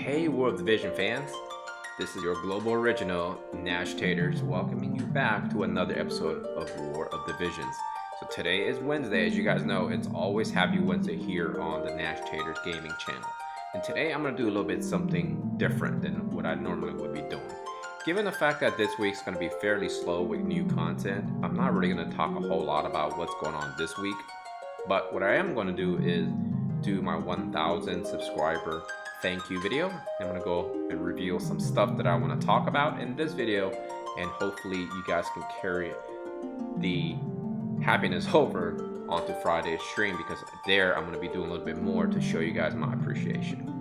Hey World Division fans, this is your global original Nashtaters welcoming you back to another episode of War of Divisions. So today is Wednesday. As you guys know, it's always Happy Wednesday here on the Nashtaters gaming channel. And today I'm going to do a little bit something different than what I normally would be doing. Given the fact that this week's going to be fairly slow with new content, I'm not really going to talk a whole lot about what's going on this week. But what I am going to do is do my 1,000 subscriber thank you video. I'm going to go and reveal some stuff that I want to talk about in this video, and hopefully you guys can carry the happiness over onto Friday's stream, because there I'm going to be doing a little bit more to show you guys my appreciation.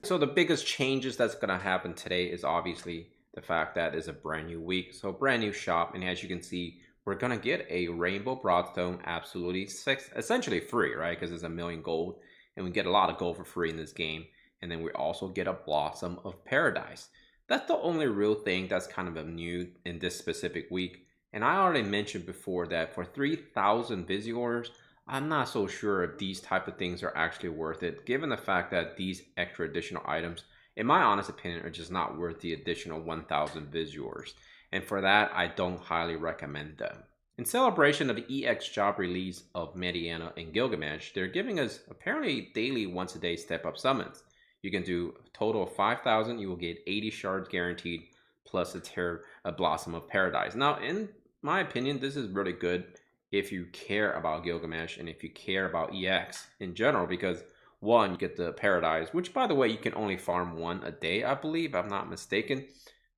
So the biggest changes that's going to happen today is obviously the fact that it's a brand new week, so brand new shop, and as you can see, we're gonna get a rainbow broadstone absolutely essentially free, right? Because it's 1,000,000 gold, and we get a lot of gold for free in this game. And then we also get a blossom of paradise. That's the only real thing that's kind of new in this specific week. And I already mentioned before that for 3,000 visitors, I'm not so sure if these type of things are actually worth it, given the fact that these extra additional items, in my honest opinion, are just not worth the additional 1,000 visitors. And for that, I don't highly recommend them. In celebration of the EX job release of Mediana and Gilgamesh, they're giving us apparently daily once a day step up summons. You can do a total of 5,000, you will get 80 shards guaranteed, plus a Blossom of Paradise. Now, in my opinion, this is really good if you care about Gilgamesh and if you care about EX in general, because one, you get the Paradise, which by the way, you can only farm one a day, I believe, if I'm not mistaken.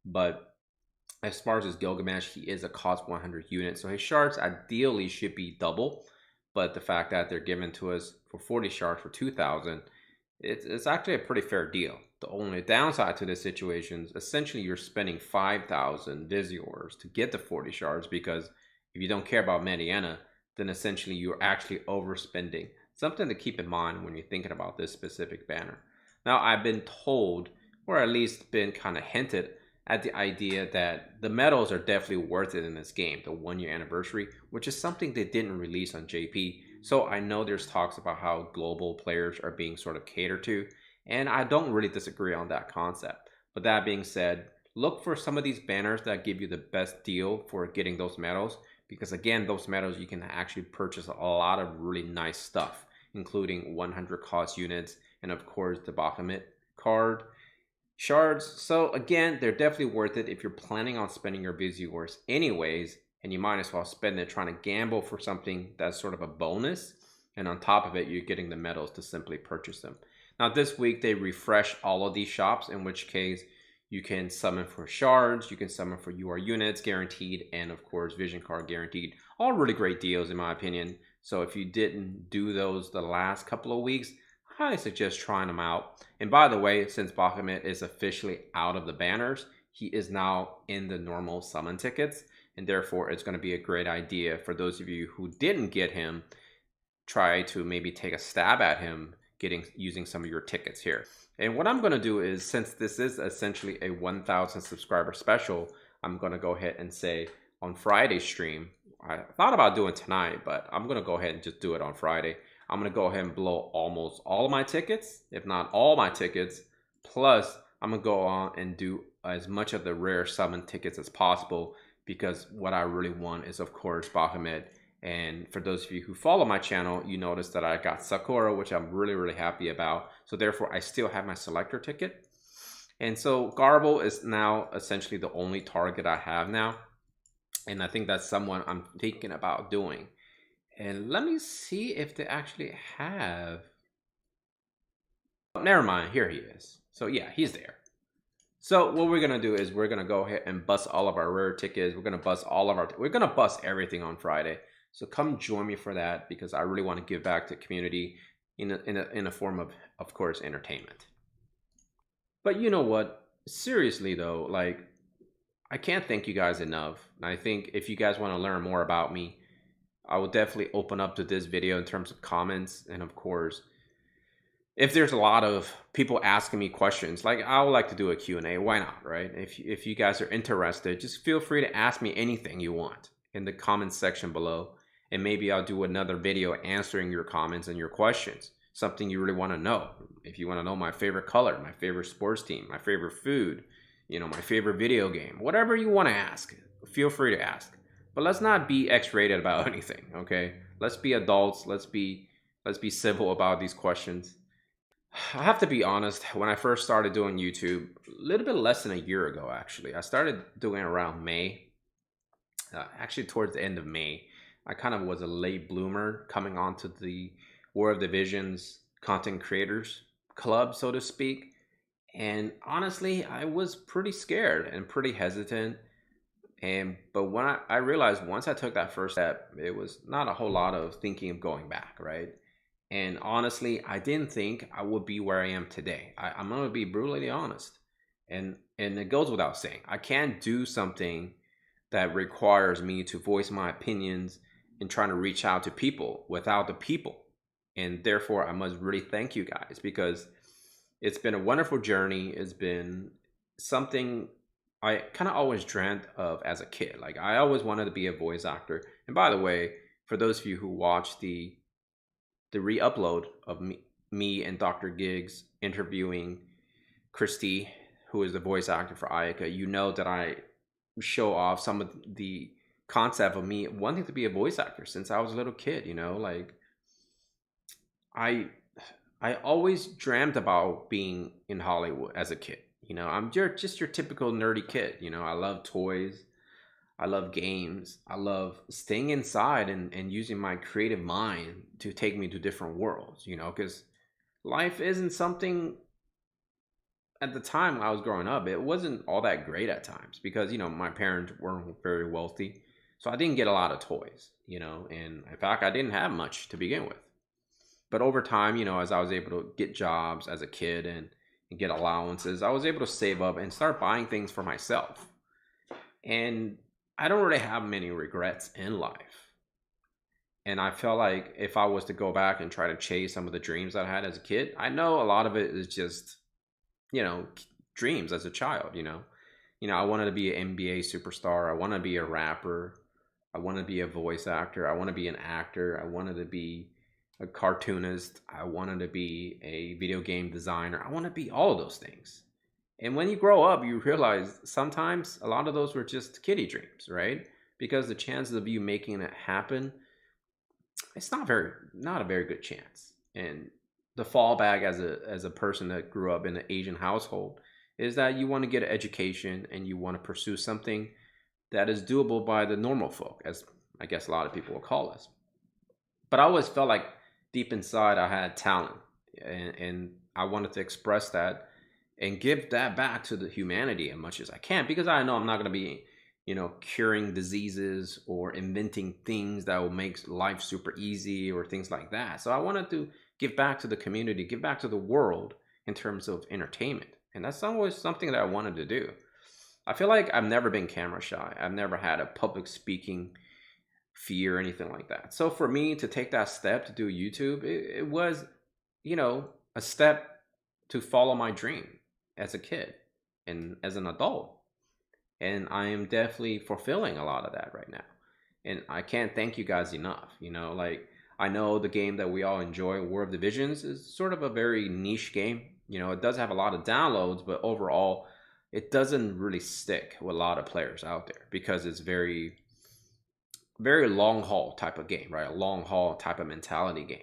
But as far as his Gilgamesh, he is a cost 100 unit, so his shards ideally should be double. But the fact that they're given to us for 40 shards for 2,000, it's actually a pretty fair deal. The only downside to this situation is essentially you're spending 5,000 visitors to get the 40 shards, because if you don't care about Mediana, then essentially you're actually overspending. Something to keep in mind when you're thinking about this specific banner. Now, I've been told, or at least been kind of hinted at the idea that the medals are definitely worth it in this game, the 1-year anniversary, which is something they didn't release on JP. So I know there's talks about how global players are being sort of catered to, and I don't really disagree on that concept. But that being said, look for some of these banners that give you the best deal for getting those medals, because again, those medals you can actually purchase a lot of really nice stuff, including 100 cost units and of course the Bahamut card shards. So again, they're definitely worth it if you're planning on spending your visitors anyways, and you might as well spend it trying to gamble for something that's sort of a bonus, and on top of it you're getting the medals to simply purchase them. Now this week they refresh all of these shops, in which case you can summon for shards, you can summon for UR units guaranteed, and of course vision card guaranteed. All really great deals in my opinion. So if you didn't do those the last couple of weeks, I highly suggest trying them out. And by the way, since Bahamut is officially out of the banners, he is now in the normal summon tickets, and therefore it's going to be a great idea for those of you who didn't get him, try to maybe take a stab at him using some of your tickets here. And what I'm going to do is, since this is essentially a 1,000 subscriber special, I'm going to go ahead and say on Friday's stream, I thought about doing tonight, but I'm going to go ahead and just do it on Friday. I'm going to go ahead and blow almost all of my tickets, if not all my tickets, plus I'm going to go on and do as much of the rare summon tickets as possible, because what I really want is of course Bahamut. And for those of you who follow my channel, you notice that I got Sakura, which I'm really happy about. So therefore, I still have my selector ticket. And so Garble is now essentially the only target I have now. And I think that's someone I'm thinking about doing. And let me see if they actually have... Oh, never mind, here he is. So yeah, he's there. So what we're gonna do is we're gonna go ahead and bust all of our rare tickets. We're gonna bust everything on Friday. So come join me for that, because I really want to give back to the community in a form of course, entertainment. But you know what? Seriously though, like, I can't thank you guys enough. And I think if you guys want to learn more about me, I will definitely open up to this video in terms of comments. And of course, if there's a lot of people asking me questions, like I would like to do a Q&A, why not, right? If you guys are interested, just feel free to ask me anything you want in the comments section below, and maybe I'll do another video answering your comments and your questions. Something you really want to know. If you want to know my favorite color, my favorite sports team, my favorite food, my favorite video game, whatever you want to ask, feel free to ask. But let's not be X-rated about anything, okay? Let's be adults. Let's be civil about these questions. I have to be honest, when I first started doing YouTube, a little bit less than a year ago, actually, I started doing it around May, actually towards the end of May. I kind of was a late bloomer coming onto the War of Divisions content creators club, so to speak. And honestly, I was pretty scared and pretty hesitant. But when I realized once I took that first step, it was not a whole lot of thinking of going back, right? And honestly, I didn't think I would be where I am today. I'm gonna be brutally honest, and it goes without saying, I can't do something that requires me to voice my opinions and trying to reach out to people without the people. And therefore, I must really thank you guys, because it's been a wonderful journey. It's been something I kind of always dreamt of as a kid. Like I always wanted to be a voice actor. And by the way, for those of you who watch the re-upload of me and Dr. Giggs interviewing Christy, who is the voice actor for Ayaka, you know that I show off some of the concept of me wanting to be a voice actor since I was a little kid. Like I I always dreamt about being in Hollywood as a kid. I'm just your typical nerdy kid. I love toys. I love games. I love staying inside and using my creative mind to take me to different worlds, because life isn't something at the time I was growing up, it wasn't all that great at times because, my parents weren't very wealthy. So I didn't get a lot of toys, and in fact, I didn't have much to begin with. But over time, as I was able to get jobs as a kid and get allowances, I was able to save up and start buying things for myself. And I don't really have many regrets in life. And I felt like if I was to go back and try to chase some of the dreams I had as a kid, I know a lot of it is just, you know, dreams as a child, I wanted to be an NBA superstar. I want to be a rapper. I want to be a voice actor. I want to be an actor. I wanted to be a cartoonist. I wanted to be a video game designer. I want to be all of those things. And when you grow up, you realize sometimes a lot of those were just kiddie dreams, right? Because the chances of you making it happen, it's not a very good chance. And the fallback as a person that grew up in an Asian household is that you want to get an education and you want to pursue something that is doable by the normal folk, as I guess a lot of people will call us. But I always felt like deep inside I had talent, and I wanted to express that and give that back to the humanity as much as I can, because I know I'm not going to be, curing diseases or inventing things that will make life super easy or things like that. So I wanted to give back to the community, give back to the world in terms of entertainment. And that's always something that I wanted to do. I feel like I've never been camera shy. I've never had a public speaking fear or anything like that. So for me to take that step to do YouTube, it was, a step to follow my dream as a kid and as an adult. And I am definitely fulfilling a lot of that right now. And I can't thank you guys enough. Like I know the game that we all enjoy, War of Divisions, is sort of a very niche game. It does have a lot of downloads, but overall, it doesn't really stick with a lot of players out there because it's very, very long haul type of game, right? A long haul type of mentality game.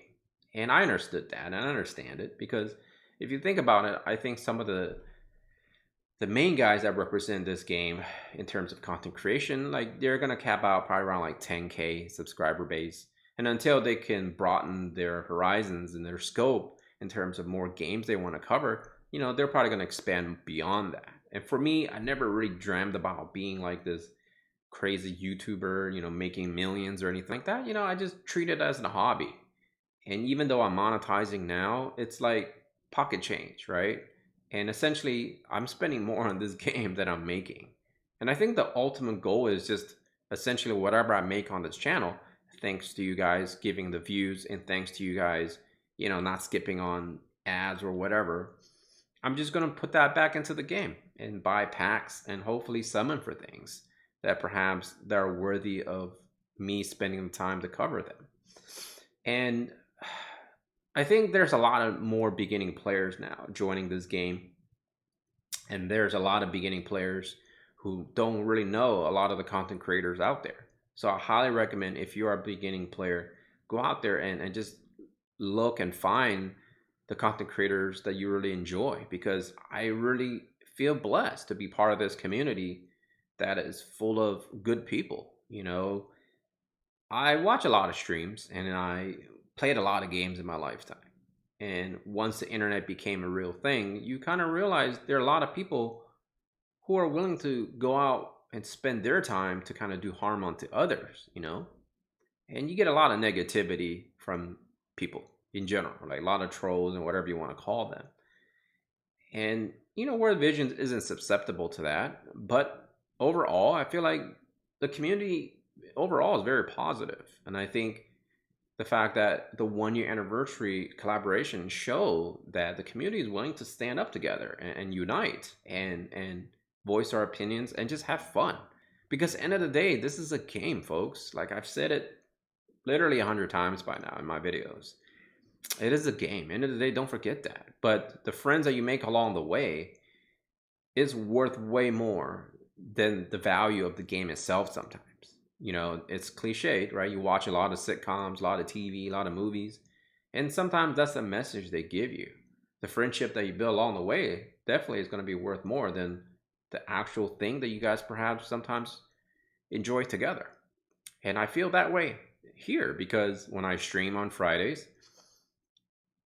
And I understood that and I understand it because if you think about it, I think some of the main guys that represent this game in terms of content creation, like they're gonna cap out probably around like 10K subscriber base. And until they can broaden their horizons and their scope in terms of more games they want to cover, they're probably gonna expand beyond that. And for me, I never really dreamed about being like this crazy YouTuber, making millions or anything like that. I just treat it as a hobby. And even though I'm monetizing now, it's like pocket change, right? And essentially, I'm spending more on this game than I'm making. And I think the ultimate goal is just essentially whatever I make on this channel, thanks to you guys giving the views and thanks to you guys, not skipping on ads or whatever, I'm just going to put that back into the game and buy packs and hopefully summon for things that perhaps they're worthy of me spending the time to cover them. And I think there's a lot of more beginning players now joining this game, and there's a lot of beginning players who don't really know a lot of the content creators out there. So I highly recommend, if you're a beginning player, go out there and just look and find the content creators that you really enjoy, because I really feel blessed to be part of this community that is full of good people. I watch a lot of streams and I played a lot of games in my lifetime. And once the internet became a real thing, you kind of realize there are a lot of people who are willing to go out and spend their time to kind of do harm onto others. And you get a lot of negativity from people in general, like a lot of trolls and whatever you want to call them. And World Vision isn't susceptible to that, but overall, I feel like the community overall is very positive. And I think the fact that the 1 year anniversary collaboration show that the community is willing to stand up together and unite and voice our opinions and just have fun. Because at the end of the day, this is a game, folks. Like I've said it literally 100 times by now in my videos. It is a game. End of the day, don't forget that. But the friends that you make along the way is worth way more than the value of the game itself sometimes. It's cliched, right? You watch a lot of sitcoms, a lot of TV, a lot of movies, and sometimes that's the message they give you. The friendship that you build along the way definitely is going to be worth more than the actual thing that you guys perhaps sometimes enjoy together. And I feel that way here because when I stream on Fridays,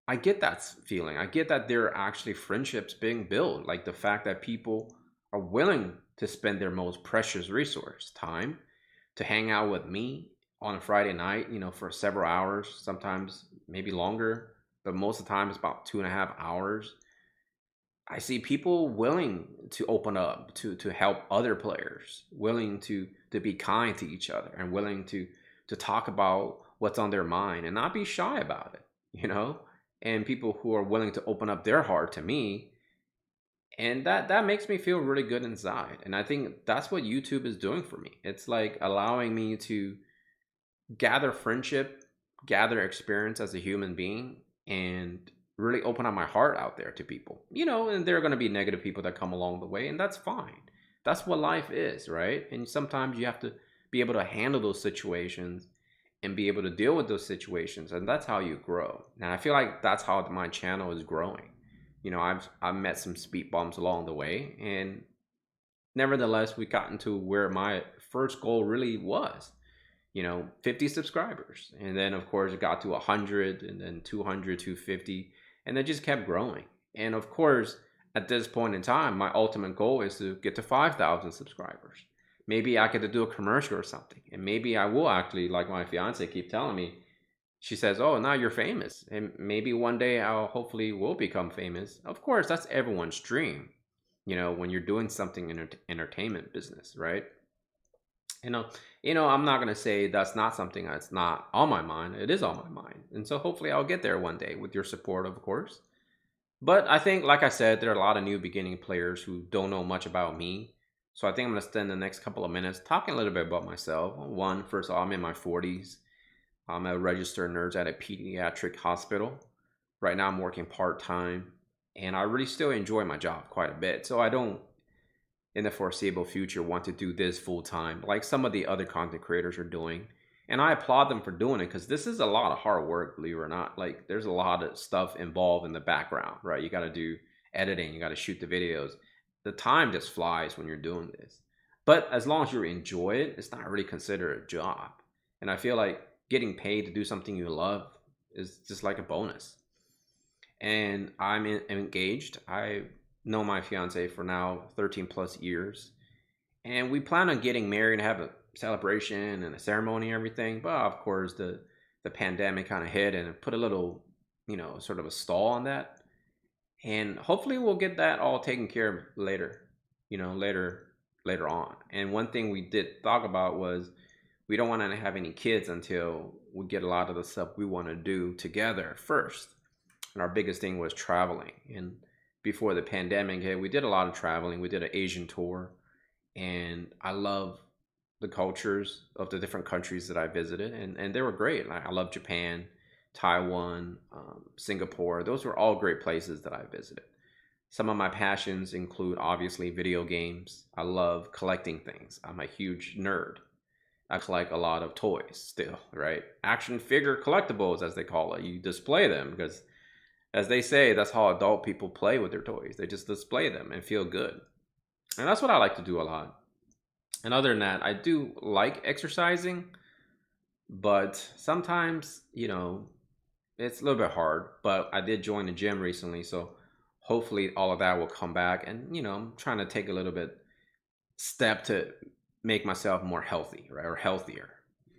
I get that feeling. I get that there are actually friendships being built, like the fact that people are willing to spend their most precious resource, time, to hang out with me on a Friday night, for several hours, sometimes maybe longer, but most of the time it's about 2.5 hours. I see people willing to open up, to help other players, willing to be kind to each other, and willing to talk about what's on their mind and not be shy about it. And people who are willing to open up their heart to me, and that makes me feel really good inside. And I think that's what YouTube is doing for me. It's like allowing me to gather friendship, gather experience as a human being, and really open up my heart out there to people. And there are going to be negative people that come along the way, and that's fine. That's what life is, right? And sometimes you have to be able to handle those situations and be able to deal with those situations, and that's how you grow. And I feel like that's how my channel is growing. I've met some speed bumps along the way, and nevertheless, we gotten to where my first goal really was. 50 subscribers, and then of course it got to 100, and then 200, 250, and it just kept growing. And of course, at this point in time, my ultimate goal is to get to 5,000 subscribers. Maybe I get to do a commercial or something, and maybe I will actually, like my fiance keep telling me. She says, "Oh, now you're famous." And maybe one day I'll hopefully will become famous. Of course, that's everyone's dream, when you're doing something in entertainment business, right? I'm not going to say that's not something that's not on my mind. It is on my mind. And so hopefully I'll get there one day with your support, of course. But I think, like I said, there are a lot of new beginning players who don't know much about me. So I think I'm going to spend the next couple of minutes talking a little bit about myself. First of all, I'm in my 40s. I'm a registered nurse at a pediatric hospital. Right now I'm working part-time, and I really still enjoy my job quite a bit. So I don't, in the foreseeable future, want to do this full-time like some of the other content creators are doing. And I applaud them for doing it, because this is a lot of hard work, believe it or not. Like, there's a lot of stuff involved in the background, right? You got to do editing, you got to shoot the videos. The time just flies when you're doing this. But as long as you enjoy it, it's not really considered a job. And I feel like getting paid to do something you love is just like a bonus. And I'm engaged. I know my fiance for now 13 plus years. And we plan on getting married and have a celebration and a ceremony and everything. But of course, the pandemic kind of hit and put a little, sort of a stall on that. And hopefully we'll get that all taken care of later, later on. And one thing we did talk about was we don't want to have any kids until we get a lot of the stuff we want to do together first. and our biggest thing was traveling. And before the pandemic hit, we did a lot of traveling. We did an Asian tour, and I love the cultures of the different countries that I visited, and they were great. I love Japan, Taiwan, Singapore. Those were all great places that I visited. Some of my passions include obviously video games. I love collecting things. I'm a huge nerd. I collect a lot of toys still, right? Action figure collectibles, as they call it. You display them because, as they say, that's how adult people play with their toys. They just display them and feel good. And that's what I like to do a lot. And other than that, I do like exercising, but sometimes, it's a little bit hard. But I did join the gym recently, so hopefully all of that will come back. And, I'm trying to take a little bit step to make myself more healthy, right? Or healthier.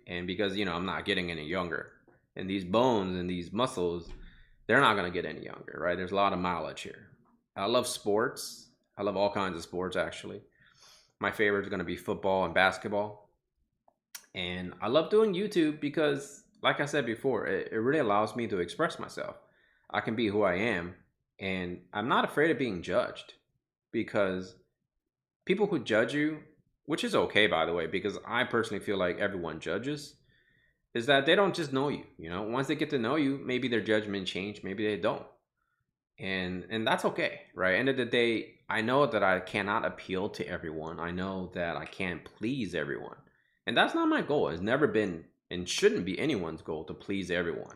And because, I'm not getting any younger. And these bones and these muscles, they're not going to get any younger, right? There's a lot of mileage here. I love sports. I love all kinds of sports, actually. My favorite is going to be football and basketball. And I love doing YouTube because, like I said before, it really allows me to express myself. I can be who I am, and I'm not afraid of being judged because people who judge you, which is okay, by the way, because I personally feel like everyone judges, is that they don't just know you. Once they get to know you, maybe their judgment change, maybe they don't. And that's okay, right? End of the day, I know that I cannot appeal to everyone. I know that I can't please everyone. And that's not my goal. It's never been and shouldn't be anyone's goal to please everyone.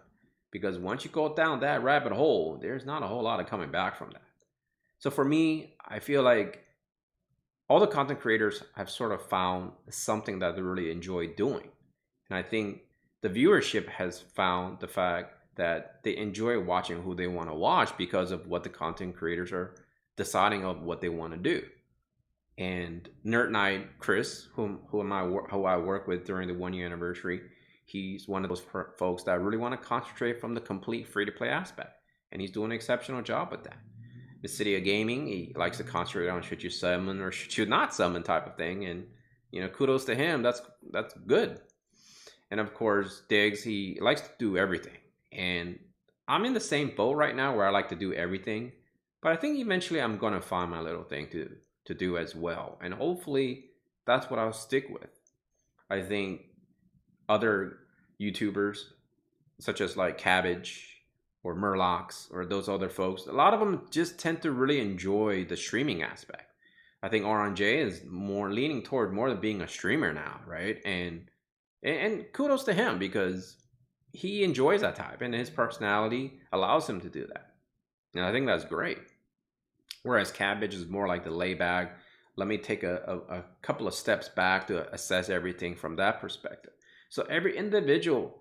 Because once you go down that rabbit hole, there's not a whole lot of coming back from that. So for me, I feel like all the content creators have sort of found something that they really enjoy doing. And I think the viewership has found the fact that they enjoy watching who they want to watch because of what the content creators are deciding of what they want to do. And Nerd Knight Chris, who I work with during the 1 year anniversary, he's one of those folks that really want to concentrate from the complete free to play aspect, and he's doing an exceptional job with that. The City of Gaming, he likes to concentrate on should you summon or should you not summon type of thing, and kudos to him. That's good. And of course, Diggs, he likes to do everything. And I'm in the same boat right now where I like to do everything. But I think eventually I'm going to find my little thing to do as well. And hopefully that's what I'll stick with. I think other YouTubers, such as like Cabbage or Murlocs or those other folks, a lot of them just tend to really enjoy the streaming aspect. I think RNJ is more leaning toward more than being a streamer now, right? And kudos to him because he enjoys that type and his personality allows him to do that. And I think that's great. Whereas Cabbage is more like the layback, let me take a couple of steps back to assess everything from that perspective. So every individual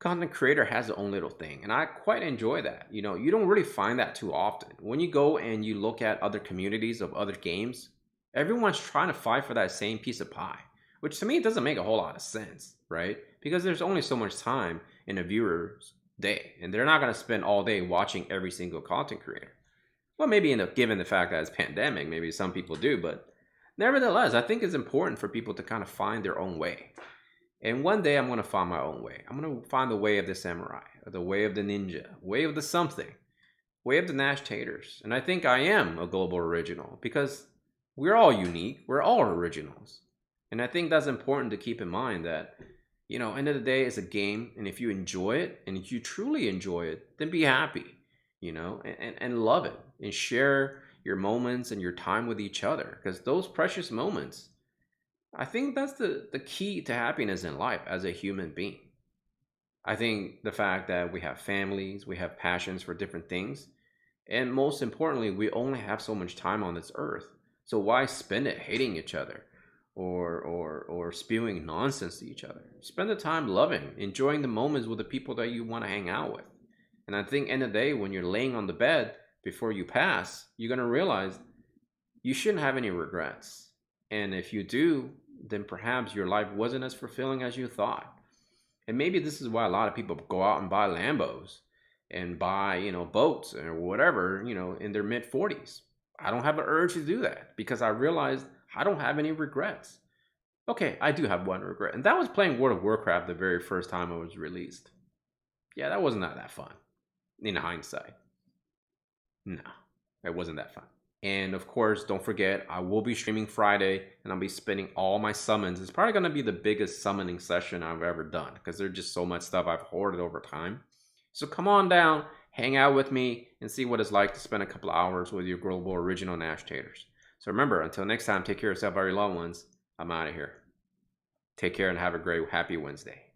content creator has their own little thing. And I quite enjoy that. You don't really find that too often. When you go and you look at other communities of other games, everyone's trying to fight for that same piece of pie, which to me doesn't make a whole lot of sense, right? Because there's only so much time in a viewer's day, and they're not going to spend all day watching every single content creator. Well, maybe given the fact that it's pandemic, maybe some people do, but nevertheless, I think it's important for people to kind of find their own way. And one day I'm going to find my own way. I'm going to find the way of the samurai, or the way of the ninja, way of the something, way of the Nashtaters. And I think I am a global original because we're all unique. We're all originals. And I think that's important to keep in mind that, end of the day, it's a game. And if you enjoy it and if you truly enjoy it, then be happy, and love it and share your moments and your time with each other. Because those precious moments, I think that's the key to happiness in life as a human being. I think the fact that we have families, we have passions for different things, and most importantly, we only have so much time on this earth. So why spend it hating each other or spewing nonsense to each other? Spend the time loving, enjoying the moments with the people that you want to hang out with. And I think end of the day, when you're laying on the bed before you pass, you're going to realize you shouldn't have any regrets. And if you do, then perhaps your life wasn't as fulfilling as you thought. And maybe this is why a lot of people go out and buy Lambos and buy, boats or whatever, in their mid 40s. I don't have an urge to do that because I realized I don't have any regrets. Okay, I do have one regret, and that was playing World of Warcraft the very first time it was released. Yeah, that wasn't that fun in hindsight. No, it wasn't that fun. And of course, don't forget, I will be streaming Friday and I'll be spinning all my summons. It's probably going to be the biggest summoning session I've ever done because there's just so much stuff I've hoarded over time. So come on down, hang out with me, and see what it's like to spend a couple of hours with your global original Nashtaters. So remember, until next time, take care of yourself and your loved ones. I'm out of here. Take care and have a great, happy Wednesday.